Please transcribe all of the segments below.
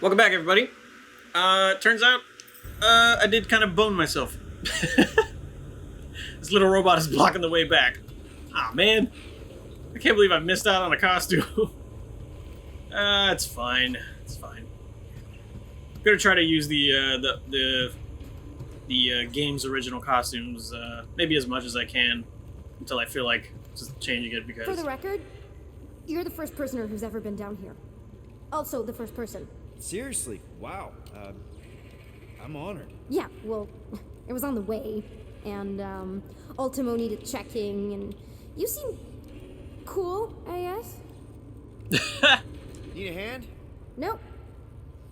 Welcome back, everybody. Turns out, I did kind of bone myself. This little robot is blocking the way back. Aw, man. I can't believe I missed out on a costume. It's fine. It's fine. I'm gonna try to use the game's original costumes, maybe as much as I can, until I feel like just changing it because... For the record, you're the first prisoner who's ever been down here. Also, the first person. Seriously, wow. I'm honored. Yeah, well, it was on the way, and, Ultimo needed checking, and you seem cool, I guess. Need a hand? Nope.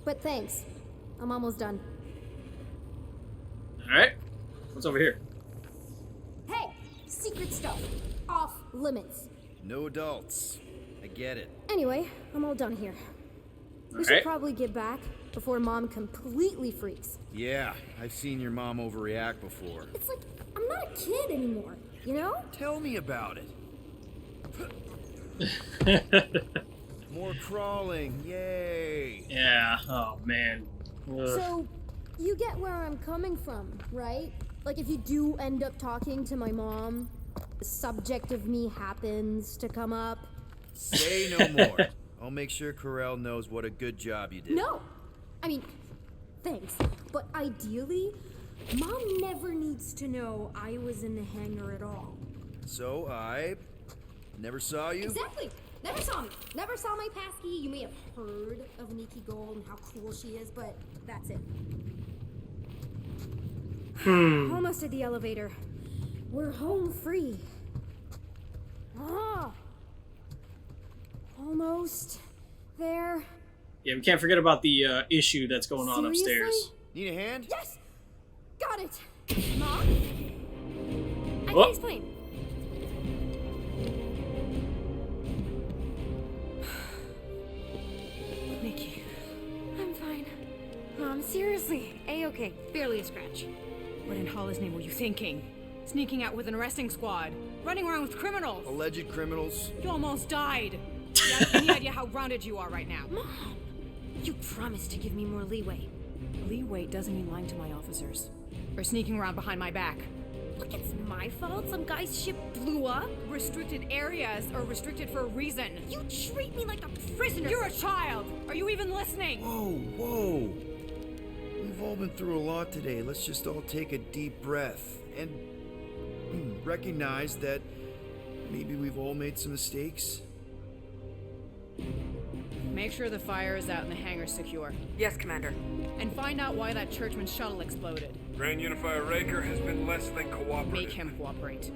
But thanks. I'm almost done. Alright. What's over here? Hey! Secret stuff. Off limits. No adults. I get it. Anyway, I'm all done here. We should probably get back before Mom completely freaks. Yeah, I've seen your mom overreact before. It's like, I'm not a kid anymore, you know? Tell me about it. More crawling, yay! Yeah, oh man. Ugh. So, you get where I'm coming from, right? Like if you do end up talking to my mom, the subject of me happens to come up. Say no more. I'll make sure Corell knows what a good job you did. No! I mean, thanks. But ideally, Mom never needs to know I was in the hangar at all. So I never saw you? Exactly! Never saw me. Never saw my passkey. You may have heard of Nikki Gold and how cool she is, but that's it. Almost at the elevator. We're home free. Ah! Almost there. Yeah, we can't forget about the issue that's going on Seriously? upstairs. Need a hand? Yes! Got it! Mom? I Oh. can explain. Nikki, I'm fine. Mom, seriously. A-okay, barely a scratch. What in Hollis' name were you thinking? Sneaking out with an arresting squad, running around with criminals. Alleged criminals? You almost died. Do you have any idea how grounded you are right now? Mom! You promised to give me more leeway. Leeway doesn't mean lying to my officers. Or sneaking around behind my back. Look, it's my fault some guy's ship blew up. Restricted areas are restricted for a reason. You treat me like a prisoner. You're a child! Are you even listening? Whoa, whoa. We've all been through a lot today. Let's just all take a deep breath and recognize that maybe we've all made some mistakes. Make sure the fire is out and the hangar's secure. Yes, Commander. And find out why that churchman's shuttle exploded. Grand Unifier Raker has been less than cooperative. Make him cooperate.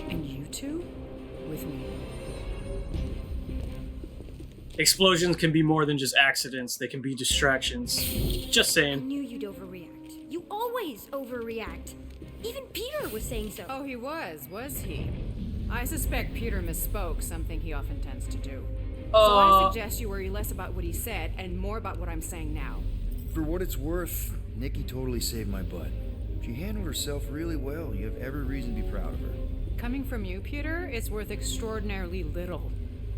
And you two? With me. Explosions can be more than just accidents. They can be distractions. Just I saying. knew you'd overreact. You always overreact. Even Peter was saying so. Oh, he was he? I suspect Peter misspoke, something he often tends to do. So I suggest you worry less about what he said and more about what I'm saying now. For what it's worth, Nikki totally saved my butt. She handled herself really well. You have every reason to be proud of her. Coming from you, Peter, it's worth extraordinarily little.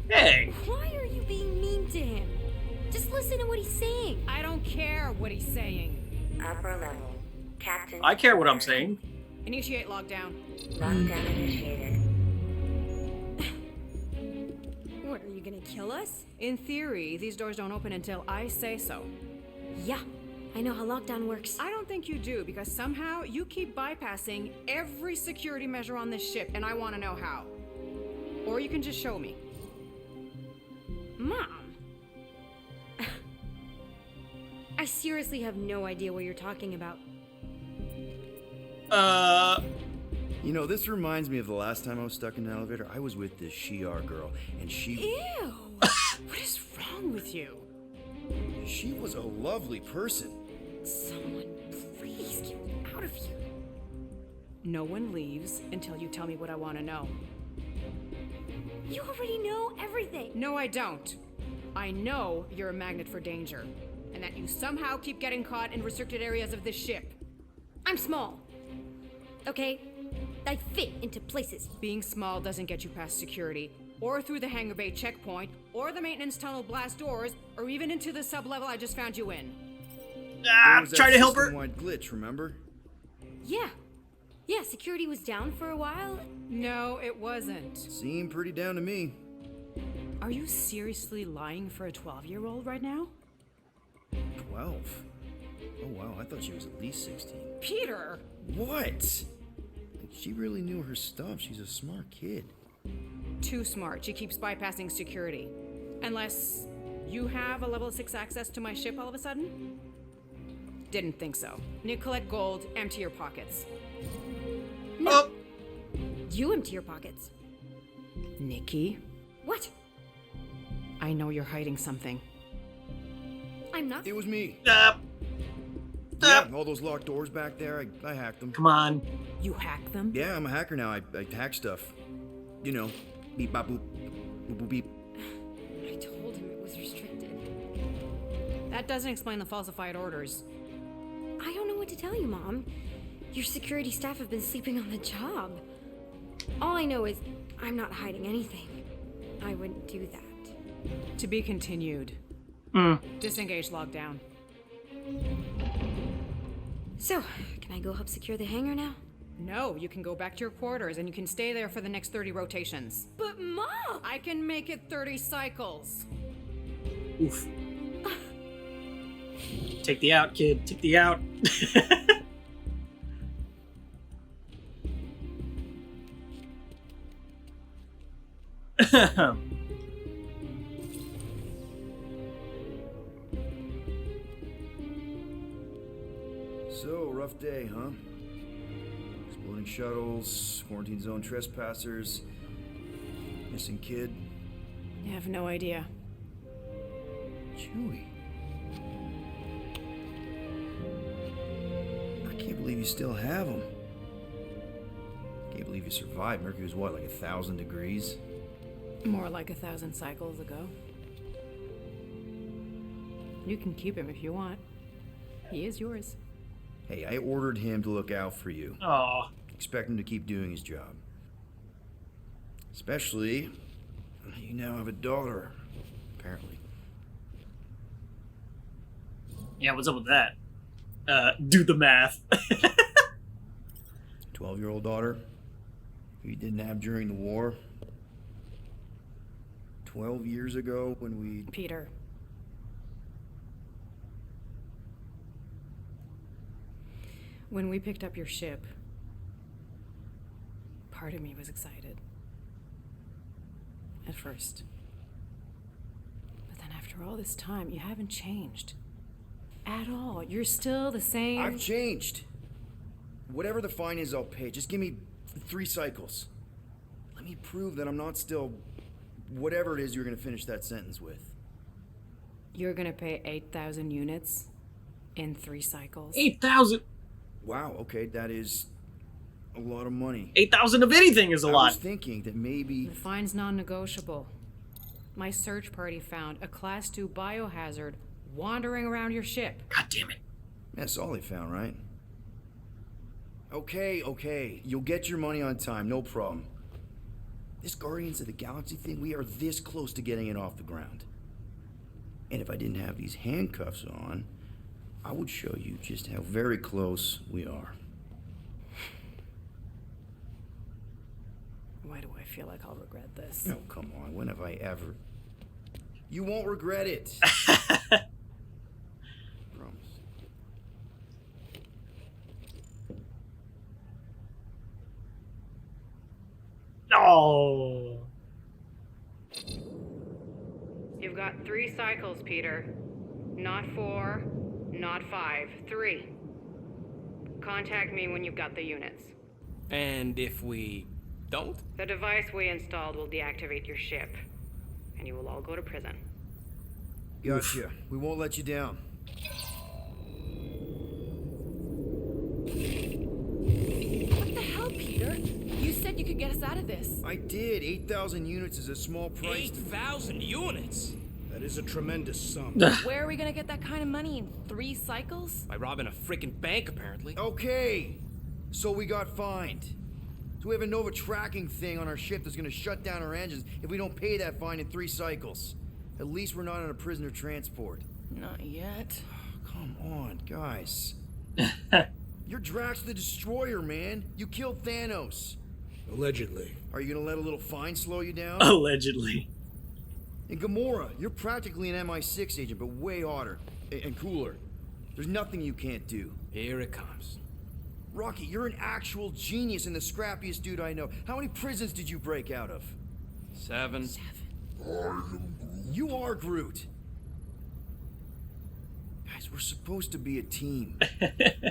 Hey! Why are you being mean to him? Just listen to what he's saying. I don't care what he's saying. Upper level. Captain. I care what I'm saying. Initiate lockdown. Lockdown initiated. What, are you gonna kill us? In theory, these doors don't open until I say so. Yeah, I know how lockdown works. I don't think you do, because somehow you keep bypassing every security measure on this ship, and I want to know how. Or you can just show me. Mom! I seriously have no idea what you're talking about. You know, this reminds me of the last time I was stuck in an elevator. I was with this Shi'ar girl, and Ew! What is wrong with you? she was a lovely person. Someone, please get me out of here. No one leaves until you tell me what I want to know. You already know everything. No, I don't. I know you're a magnet for danger, and that you somehow keep getting caught in restricted areas of this ship. I'm small. Okay? I fit into places. Being small doesn't get you past security. or through the hangar bay checkpoint, or the maintenance tunnel blast doors, or even into the sub-level I just found you in. There was that Try to help her. system-wide glitch, remember? Yeah. Yeah, security was down for a while. No, it wasn't. Seemed pretty down to me. Are you seriously lying for a 12-year-old right now? 12? Oh wow, I thought she was at least 16. Peter! What? She really knew her stuff. She's a smart kid. Too smart. She keeps bypassing security. Unless you have a level 6 access to my ship all of a sudden? Didn't think so. Need to collect gold, empty your pockets. Oh, You empty your pockets. Nikki, What? I know you're hiding something. I'm not. It was me. stop. Yeah, all those locked doors back there, I hacked them. Come on. You hacked them? Yeah, I'm a hacker now. I hack stuff. You know, beep bop boop, boop boop beep. I told him it was restricted. That doesn't explain the falsified orders. I don't know what to tell you, Mom. Your security staff have been sleeping on the job. All I know is I'm not hiding anything. I wouldn't do that. To be continued. Disengage lockdown. So, can I go help secure the hangar now? No, you can go back to your quarters and you can stay there for the next 30 rotations. But Mom! I can make it 30 cycles. Oof. Take the out, kid. Take the out. So, rough day, huh? Exploding shuttles, quarantine zone trespassers, missing kid. You have no idea. Chewie. I can't believe you still have him. Can't believe you survived. Mercury was what, like 1,000 degrees? More like 1,000 cycles ago. You can keep him if you want. He is yours. Hey, I ordered him to look out for you. Aw. Expect him to keep doing his job. Especially, you now have a daughter, apparently. Yeah, what's up with that? Do the math. 12-year-old daughter who you didn't have during the war. 12 years ago when we... Peter. When we picked up your ship, part of me was excited. At first. But then after all this time, you haven't changed. At all. You're still the same. I've changed. Whatever the fine is, I'll pay. Just give me 3 cycles. Let me prove that I'm not still... whatever it is you're gonna finish that sentence with. You're gonna pay 8,000 units in 3 cycles. 8,000. Wow, okay, that is a lot of money. 8,000 of anything is a I lot. was thinking that maybe... The fine's non-negotiable. My search party found a Class 2 biohazard wandering around your ship. God damn it. That's all they found, right? Okay. You'll get your money on time, no problem. This Guardians of the Galaxy thing, we are this close to getting it off the ground. And if I didn't have these handcuffs on, I would show you just how very close we are. Why do I feel like I'll regret this? Oh, come on, when have I ever... You won't regret it. Promise. Oh. You've got 3 cycles, Peter. Not 4, not 5, 3. Contact me when you've got the units. And if we don't? The device we installed will deactivate your ship, and you will all go to prison. Gotcha. We won't let you down. What the hell, Peter? You said you could get us out of this. I did. 8,000 units is a small price. 8,000 units? That is a tremendous sum. Where are we gonna get that kind of money in 3 cycles? By robbing a freaking bank, apparently. Okay. So we got fined. So we have a Nova tracking thing on our ship that's gonna shut down our engines if we don't pay that fine in 3 cycles. At least we're not on a prisoner transport. Not yet. Come on, guys. You're Drax the Destroyer, man. You killed Thanos. Allegedly. Are you gonna let a little fine slow you down? Allegedly. And Gamora, you're practically an MI6 agent, but way hotter and cooler. There's nothing you can't do. Here it comes. Rocky, you're an actual genius and the scrappiest dude I know. How many prisons did you break out of? 7. You are Groot. Guys, we're supposed to be a team.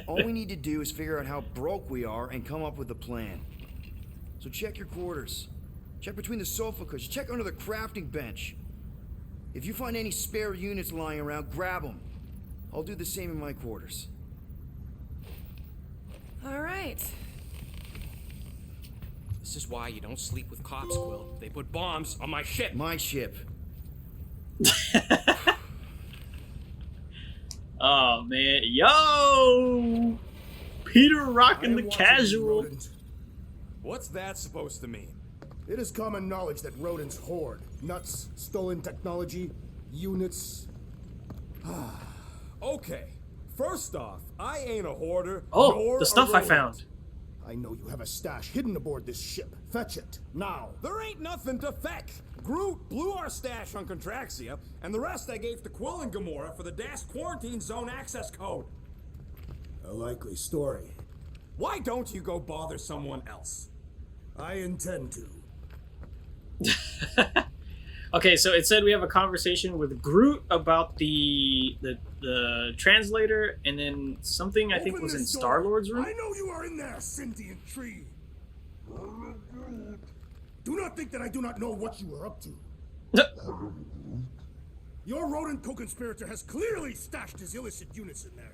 All we need to do is figure out how broke we are and come up with a plan. So check your quarters. Check between the sofa cushions. Check under the crafting bench. If you find any spare units lying around, grab them. I'll do the same in my quarters. All right. This is why you don't sleep with cops, Quill. They put bombs on my ship. My ship. Oh man, yo, Peter rocking I the am watching you, casual. rodent. What's that supposed to mean? It is common knowledge that rodents hoard nuts, stolen technology, units. Okay, first off, I ain't a hoarder. Oh, nor the a stuff I rodent. found. I know you have a stash hidden aboard this ship. Fetch it, now. There ain't nothing to fetch. Groot blew our stash on Contraxia, and the rest I gave to Quill and Gamora for the DAS quarantine zone access code. A likely story. Why don't you go bother someone else? I intend to. Okay, so it said we have a conversation with Groot about the translator, and then something I think Open was in this door. Star-Lord's room. I know you are in there, sentient tree. Do not think that I do not know what you are up to. Your rodent co-conspirator has clearly stashed his illicit units in there.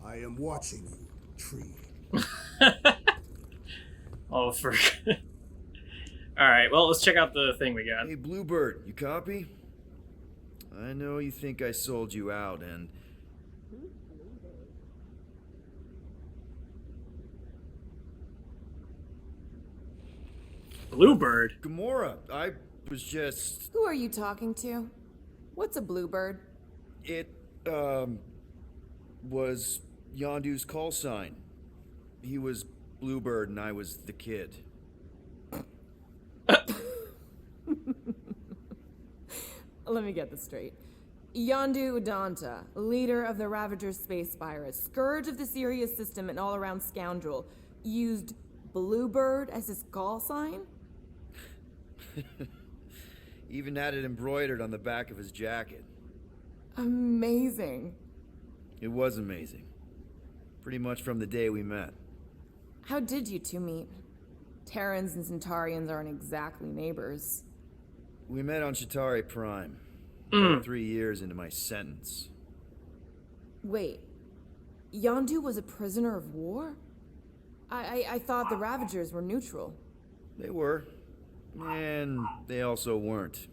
I am watching you, tree. Oh, for. All right, well, let's check out the thing we got. Hey, Bluebird, you copy? I know you think I sold you out, and... Bluebird. Gamora, I was just... Who are you talking to? What's a bluebird? It, was Yondu's call sign. He was Bluebird and I was the kid. Let me get this straight. Yondu Udanta, leader of the Ravager's space virus, scourge of the Sirius system and all-around scoundrel, used Bluebird as his call sign? Even had it embroidered on the back of his jacket. Amazing. It was amazing. Pretty much from the day we met. How did you two meet? Terrans and Centaurians aren't exactly neighbors. We met on Chitauri Prime. 3 years into my sentence. Wait, Yondu was a prisoner of war? I thought the Ravagers were neutral. They were. And they also weren't.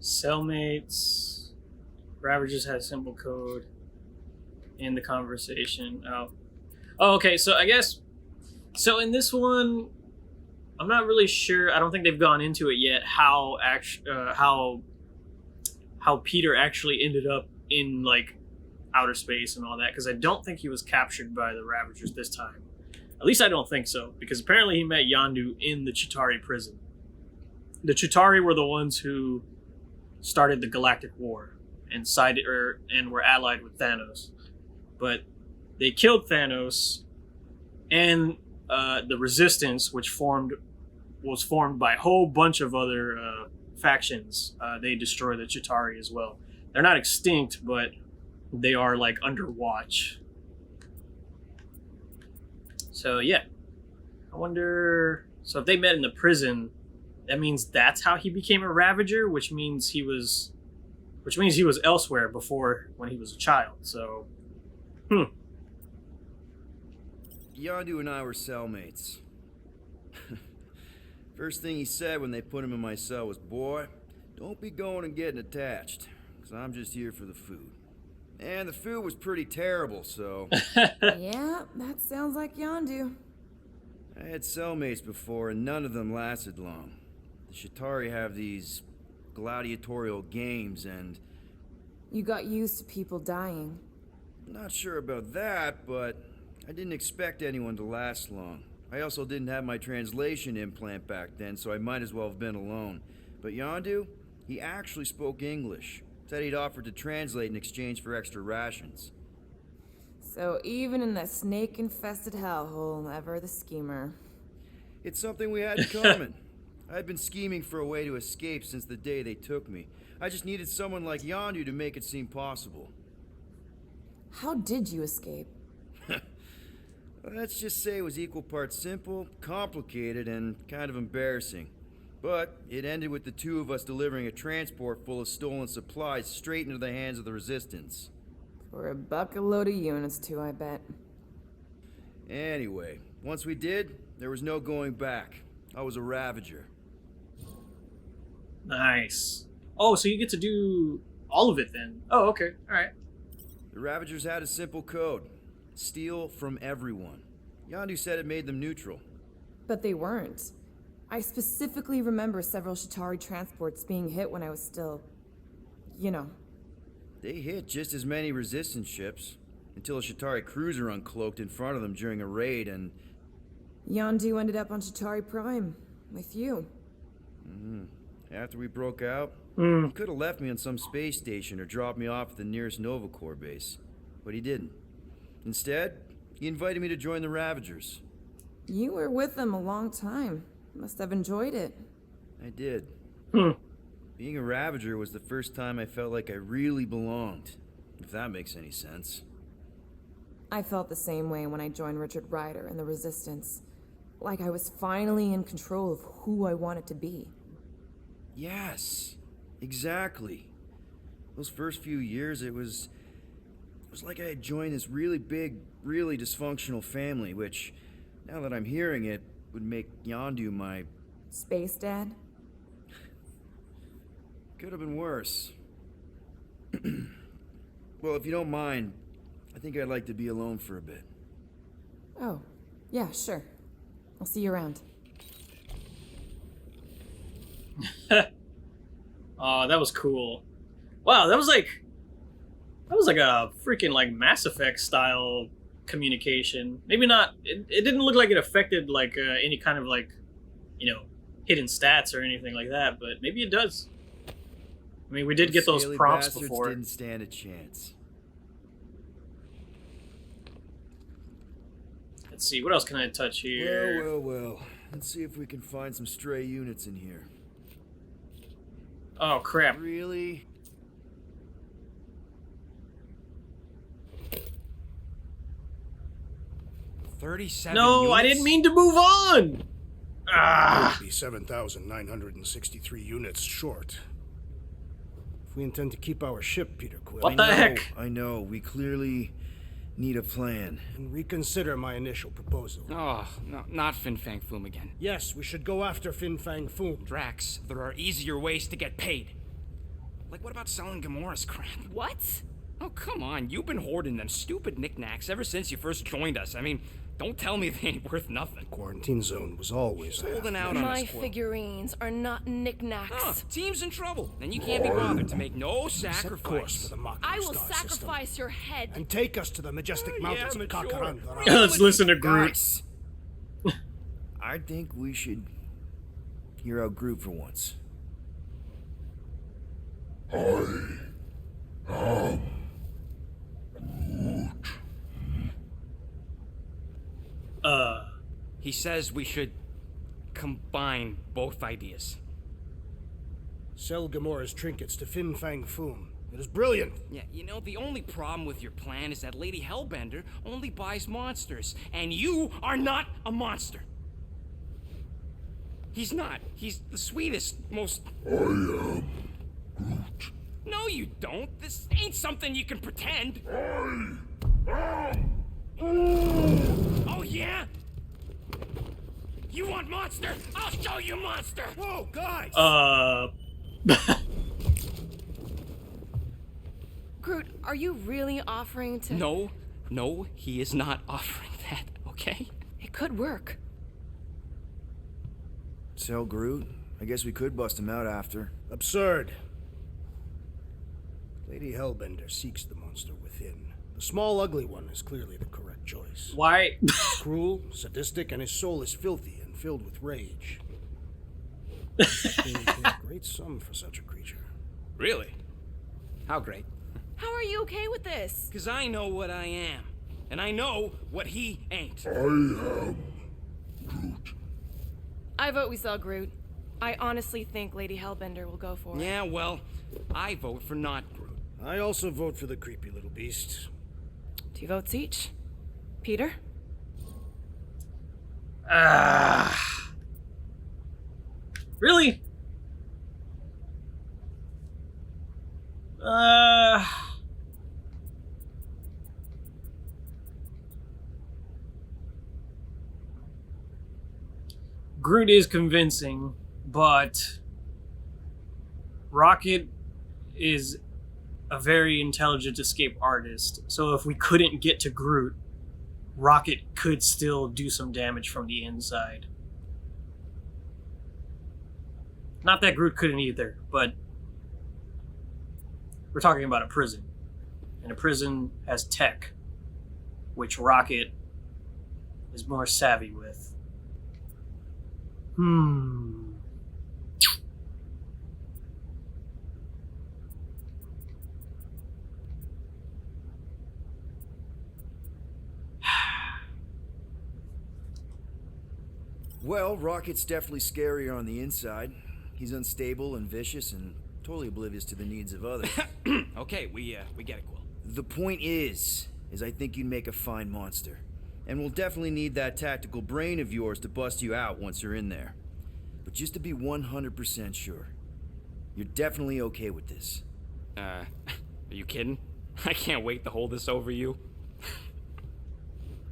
Cellmates. Ravagers had symbol code in the conversation. Oh, okay. So I guess. So in this one, I'm not really sure. I don't think they've gone into it yet. How Peter actually ended up in like outer space and all that, because I don't think he was captured by the Ravagers this time. At least I don't think so, because apparently he met Yondu in the Chitauri prison. The Chitauri were the ones who started the Galactic War and and were allied with Thanos, but they killed Thanos, and the Resistance, which was formed by a whole bunch of other factions. They destroyed the Chitauri as well. They're not extinct, but they are like under watch. So yeah, I wonder. So if they met in the prison, that means that's how he became a Ravager, which means he was elsewhere before when he was a child. So, Yondu and I were cellmates. First thing he said when they put him in my cell was, "Boy, don't be going and getting attached, because I'm just here for the food." And the food was pretty terrible, so... Yeah, that sounds like Yondu. I had cellmates before, and none of them lasted long. The Shatari have these gladiatorial games, and... You got used to people dying. Not sure about that, but I didn't expect anyone to last long. I also didn't have my translation implant back then, so I might as well have been alone. But Yondu, he actually spoke English. Said he'd offered to translate in exchange for extra rations. So even in that snake-infested hellhole, ever the schemer. It's something we had in common. I'd been scheming for a way to escape since the day they took me. I just needed someone like Yondu to make it seem possible. How did you escape? Let's just say it was equal parts simple, complicated, and kind of embarrassing. But it ended with the two of us delivering a transport full of stolen supplies straight into the hands of the Resistance. For a bucket load of units too, I bet. Anyway, once we did, there was no going back. I was a Ravager. Nice. Oh, so you get to do all of it then. Oh, okay. All right. The Ravagers had a simple code. Steal from everyone. Yondu said it made them neutral. But they weren't. I specifically remember several Shatari transports being hit when I was still... you know. They hit just as many Resistance ships, until a Shatari cruiser uncloaked in front of them during a raid and... Yondu ended up on Shatari Prime, with you. After we broke out, he could have left me on some space station or dropped me off at the nearest Nova Corps base. But he didn't. Instead, he invited me to join the Ravagers. You were with them a long time. Must have enjoyed it. I did. Being a Ravager was the first time I felt like I really belonged, if that makes any sense. I felt the same way when I joined Richard Ryder and the Resistance. Like I was finally in control of who I wanted to be. Yes, exactly. Those first few years, it was like I had joined this really big, really dysfunctional family, which, now that I'm hearing it, would make Yondu my... Space Dad? Could have been worse. Well, if you don't mind, I think I'd like to be alone for a bit. Oh, yeah, sure. I'll see you around. Oh, that was cool. Wow, that was like a freaking like Mass Effect style communication. Maybe not. It didn't look like it affected like any kind of like, you know, hidden stats or anything like that. But maybe it does. I mean, we did get those Scaly prompts bastards before. Didn't stand a chance. Let's see, what else can I touch here? Well. Let's see if we can find some stray units in here. Oh crap! Really? No, I didn't mean to move on. Ah! Be 7,963 units short. If we intend to keep our ship, Peter Quill. What the heck? I know. We clearly need a plan. And reconsider my initial proposal. Oh, no, not Fin Fang Foom again. Yes, we should go after Fin Fang Foom. Drax, there are easier ways to get paid. Like, what about selling Gamora's crap? What? Oh, come on. You've been hoarding them stupid knickknacks ever since you first joined us. I mean, don't tell me they ain't worth nothing. Quarantine zone was always Holding out on My us, Quill. figurines are not knick-knacks. Oh, team's in trouble, and you can't be bothered to make no Set course sacrifice. for the Mach I will Star sacrifice system. your head. And take us to the majestic mountains of mature. Kakaranda. Let's listen to Groot. Guys, I think we should hear out Groot for once. He says we should combine both ideas. Sell Gamora's trinkets to Fin Fang Foom. It is brilliant. Yeah, you know, the only problem with your plan is that Lady Hellbender only buys monsters, and you are not a monster. He's not. He's the sweetest, most... I am Groot. No, you don't. This ain't something you can pretend. Oh, yeah? You want monster? I'll show you monster! Whoa, guys! Groot, are you really offering to... No, he is not offering that, okay? It could work. Tell Groot. I guess we could bust him out after. Absurd. Lady Hellbender seeks the monster within. The small, ugly one is clearly the correct choice. Why? Cruel, sadistic, and his soul is filthy and filled with rage. I think you'd pay a great sum for such a creature. Really? How great? How are you okay with this? Because I know what I am. And I know what he ain't. I vote we sell Groot. I honestly think Lady Hellbender will go for it. Yeah, well, I vote for not Groot. I also vote for the creepy little beast. 2 votes each. Peter? Really? Groot is convincing, but Rocket is a very intelligent escape artist. So if we couldn't get to Groot, Rocket could still do some damage from the inside. Not that Groot couldn't either, but we're talking about a prison. And a prison has tech, which Rocket is more savvy with. Well, Rocket's definitely scarier on the inside. He's unstable and vicious and totally oblivious to the needs of others. Okay, we get it, Quill. The point is I think you'd make a fine monster. And we'll definitely need that tactical brain of yours to bust you out once you're in there. But just to be 100% sure, you're definitely okay with this. Are you kidding? I can't wait to hold this over you.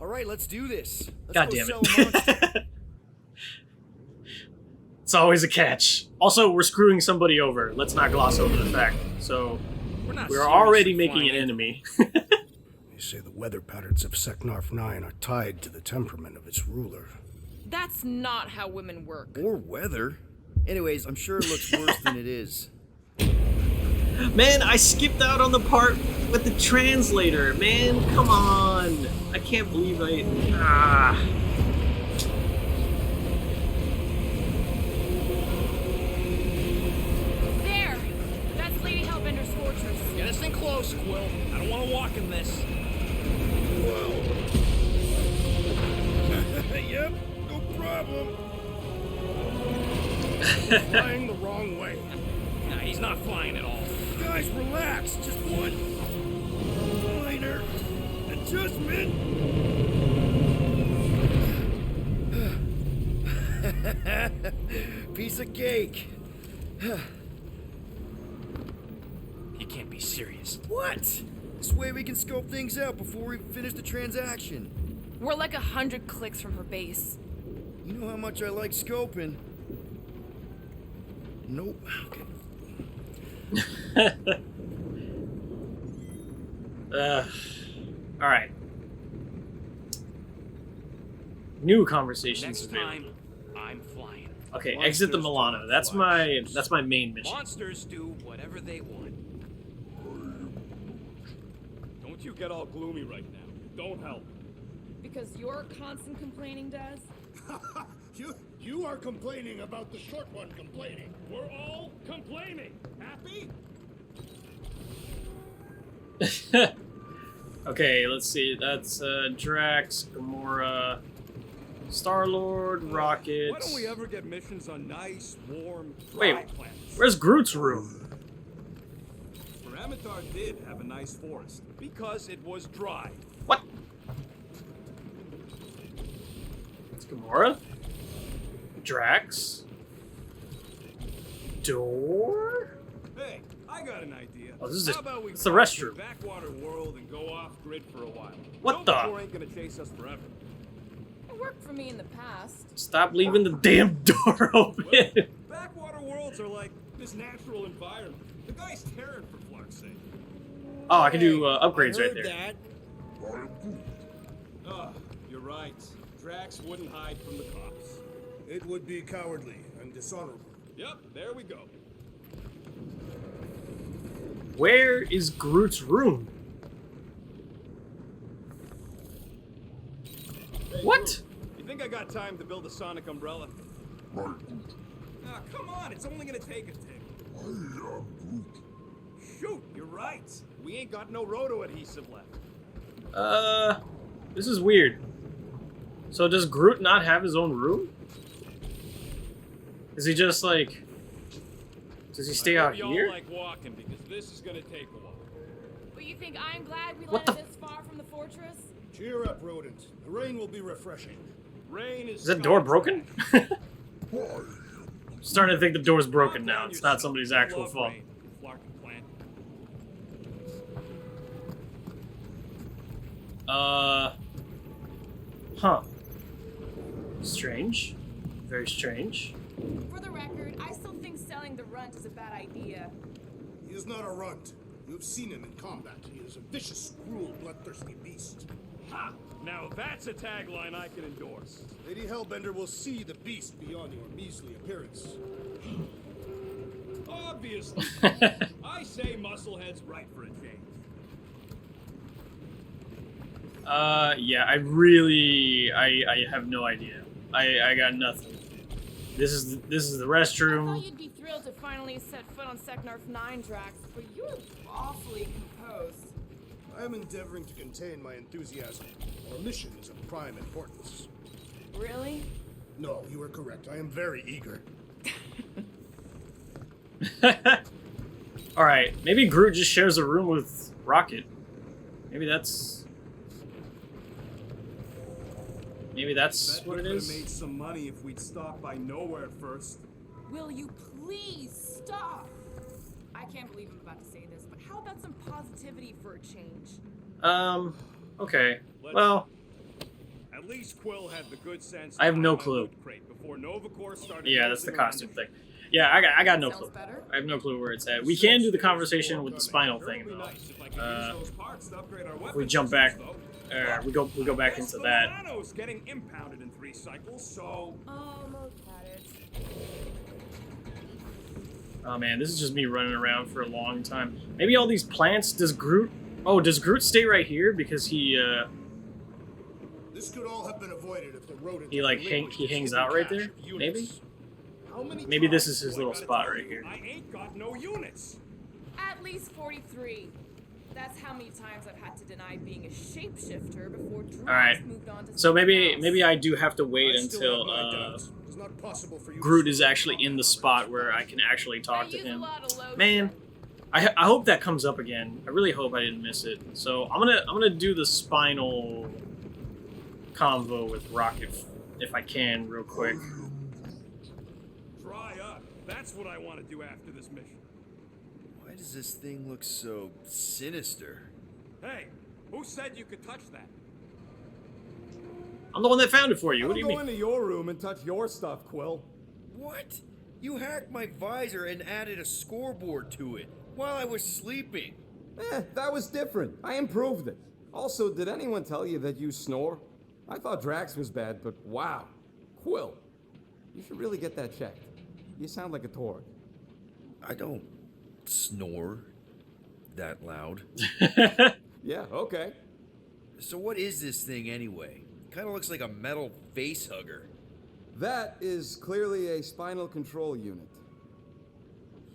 All right, let's do this. Let's God go damn sell it. a monster. It's always a catch. Also, we're screwing somebody over. Let's not gloss over the fact. So, we're already making an enemy. They say the weather patterns of Seknarf 9 are tied to the temperament of its ruler. That's not how women work. Or weather. Anyways, I'm sure it looks worse than it is. Man, I skipped out on the part with the translator. Man, come on. I can't believe There! That's Lady Hellbender's fortress. Get us in close, Quill. I don't want to walk in this. Yep, no problem. Flying the wrong way. Nah, he's not flying at all. Guys, relax. Just one minor adjustment. Piece of cake. You can't be serious. What? This way we can scope things out before we finish the transaction. We're like 100 clicks from her base. You know how much I like scoping. Nope. All right. New conversations Next available. time, I'm flying. Okay, exit the Milano. That's my main mission. Monsters do whatever they want. Don't you get all gloomy right now. Don't help. Because you're constant complaining, Des? You are complaining about the short one complaining. We're all complaining. Happy? Okay, let's see. That's Drax, Gamora, Star-Lord, Rocket. Why don't we ever get missions on nice, warm, Wait, dry planets? where's Groot's room? Ramathar did have a nice forest. Because it was dry. What? It's Gamora? Drax? Door? Hey, I got an idea. Oh, this is How about we it's the crash the restroom. backwater world and go off grid for a while. What Door the? ain't gonna chase us forever. It worked for me in the past. Stop leaving the damn door open. Backwater worlds are like this natural environment. The guy's Terran, for Flark's sake. Oh, I can do upgrades right there. That. You're right. Drax wouldn't hide from the cops. It would be cowardly and dishonorable. Yep, there we go. Where is Groot's room? Hey, What? Groot, you think I got time to build a sonic umbrella? Ah, come on, it's only gonna take a tick. Shoot, you're right. We ain't got no roto adhesive left. This is weird. So does Groot not have his own room? Is he just like... Does he stay out y'all here? like walking because this is gonna take a while. But you think I'm glad we What landed the- this far from the fortress? Cheer up, rodent. The rain will be refreshing. Rain is. Is that door broken? I'm starting to think the door's broken now. It's not somebody's actual fault. Huh. Strange. Very strange. For the record, I still think selling the runt is a bad idea. He is not a runt. You have seen him in combat. He is a vicious, cruel, bloodthirsty beast. Ha! Now that's a tagline I can endorse. Lady Hellbender will see the beast beyond your measly appearance. Obviously. I say Musclehead's right for a change. Yeah, I have no idea. I got nothing. This is the I restroom. thought you'd be thrilled to finally set foot on Seknarf 9, Drax, but you were awfully composed. I am endeavoring to contain my enthusiasm. Our mission is of prime importance. Really? No, you are correct. I am very eager. Alright, maybe Groot just shares a room with Rocket. Maybe that's Bet what we it could've is. made some money if we'd stopped by nowhere first. Will you please stop? I can't believe I'm about to say this, but how about some positivity for a change? Okay. Well, At least Quill had the good sense. I have to no hide my clue. loot crate before Nova Corps started yeah, that's the nosing around costume it. thing. Yeah, I got no Sounds clue. better. I have no clue where it's at. We can do the conversation with the spinal Sure thing would be though. nice if I could use those parts to upgrade our If we weapon jump systems, back, though. we go back into that. Milano's getting impounded in 3 cycles, so Almost had it. Oh man, this is just me running around for a long time. Maybe all these plants. Does Groot stay right here because he This could all have been avoided if the rodent He, like, he hangs out right there? Maybe? Maybe this is his little spot right here. I ain't got no units. At least 43. That's how many times I've had to deny being a shapeshifter before Drax Alright. moved on to So something maybe else. I do have to wait I still until have my doubts. It's not possible for you to Groot see is actually in the spot where I can actually talk I to use a him. lot of lotion. Man, I hope that comes up again. I really hope I didn't miss it. So I'm gonna do the spinal convo with Rocket if I can real quick. Dry up. That's what I want to do after this mission. Why does this thing look so sinister? Hey, who said you could touch that? I'm the one that found it for you. What do you I'll mean? go into your room and touch your stuff, Quill. What? You hacked my visor and added a scoreboard to it while I was sleeping. That was different. I improved it. Also, did anyone tell you that you snore? I thought Drax was bad, but wow. Quill, you should really get that checked. You sound like a Torg. I don't snore that loud. Yeah, okay. So what is this thing anyway? Kind of looks like a metal face hugger. That is clearly a spinal control unit.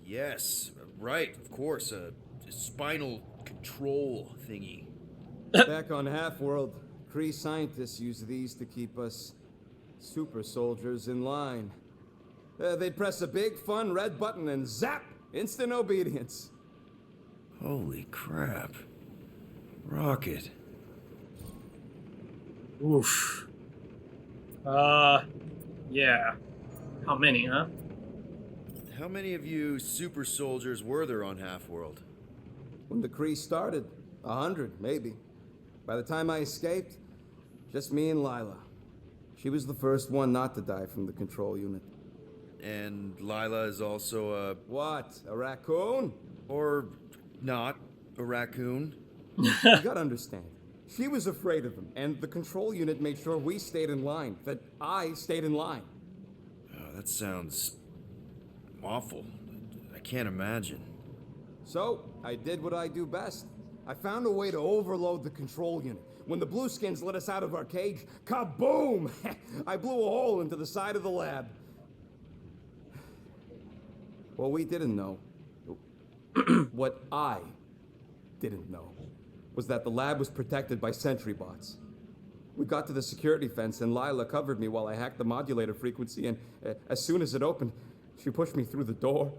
Yes, right, of course, a spinal control thingy. Back on Half-World, Kree scientists use these to keep us super soldiers in line. They'd press a big, fun red button and zap! Instant obedience. Holy crap. Rocket. Oof. Yeah. How many, huh? How many of you super soldiers were there on Half-World? When the Kree started, 100, maybe. By the time I escaped, just me and Lila. She was the first one not to die from the control unit. And Lila is also a... What? A raccoon? Or not. a raccoon. You gotta understand. She was afraid of them, and the control unit made sure we stayed in line, that I stayed in line. Oh, that sounds awful. I can't imagine. So, I did what I do best. I found a way to overload the control unit. When the Blueskins let us out of our cage, kaboom! I blew a hole into the side of the lab. What we didn't know, what I didn't know, was that the lab was protected by sentry bots. We got to the security fence and Lila covered me while I hacked the modulator frequency, and as soon as it opened, she pushed me through the door.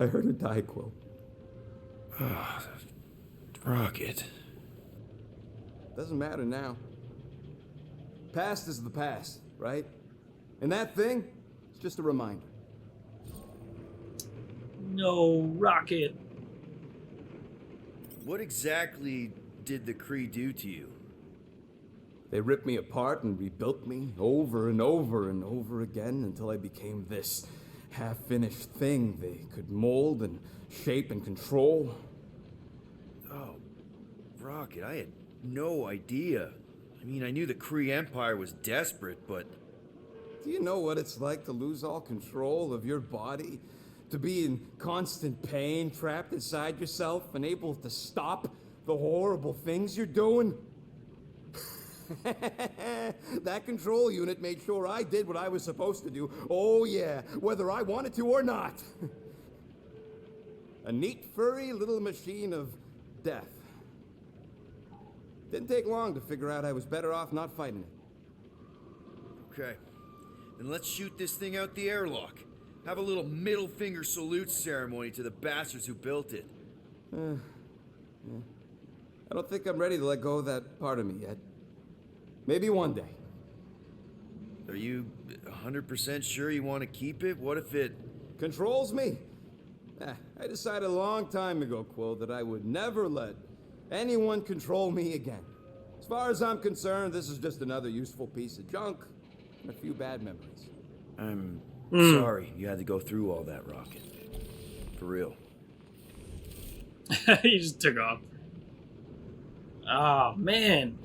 I heard her die, Quill. Oh, Rocket. Doesn't matter now. Past is the past, right? And that thing, it's just a reminder. No, Rocket. What exactly did the Kree do to you? They ripped me apart and rebuilt me over and over and over again until I became this half-finished thing they could mold and shape and control. Oh, Rocket, I had no idea. I mean, I knew the Kree Empire was desperate, but... Do you know what it's like to lose all control of your body? To be in constant pain, trapped inside yourself, unable to stop the horrible things you're doing? That control unit made sure I did what I was supposed to do. Oh yeah, whether I wanted to or not. A neat, furry little machine of death. Didn't take long to figure out I was better off not fighting it. Okay, then let's shoot this thing out the airlock. Have a little middle finger salute ceremony to the bastards who built it. Yeah. I don't think I'm ready to let go of that part of me yet. Maybe one day. Are you 100% sure you want to keep it? What if it... Controls me? I decided a long time ago, Quill, that I would never let anyone control me again. As far as I'm concerned, this is just another useful piece of junk and a few bad memories. I'm sorry you had to go through all that, Rocket. For real. He just took off. Oh, man.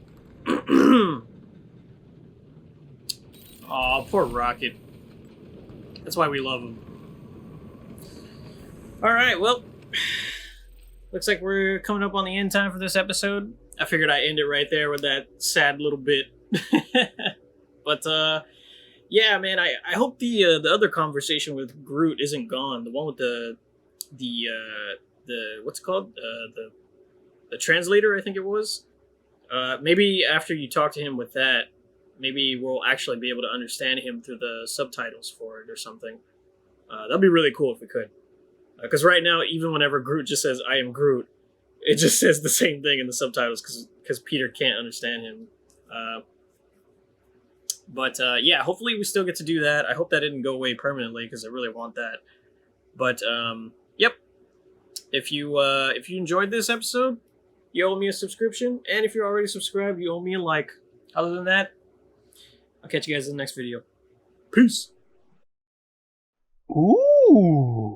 Oh, poor Rocket. That's why we love him. Alright, well. Looks like we're coming up on the end time for this episode. I figured I'd end it right there with that sad little bit. But, yeah, man, I hope the other conversation with Groot isn't gone. The one with the what's it called? The translator, I think it was. Maybe after you talk to him with that, maybe we'll actually be able to understand him through the subtitles for it or something. That'd be really cool if we could. Because right now, even whenever Groot just says, "I am Groot," it just says the same thing in the subtitles because Peter can't understand him. But yeah, hopefully we still get to do that. I hope that didn't go away permanently because I really want that. But yep. If you enjoyed this episode, you owe me a subscription, and if you're already subscribed, you owe me a like. Other than that, I'll catch you guys in the next video. Peace. Ooh.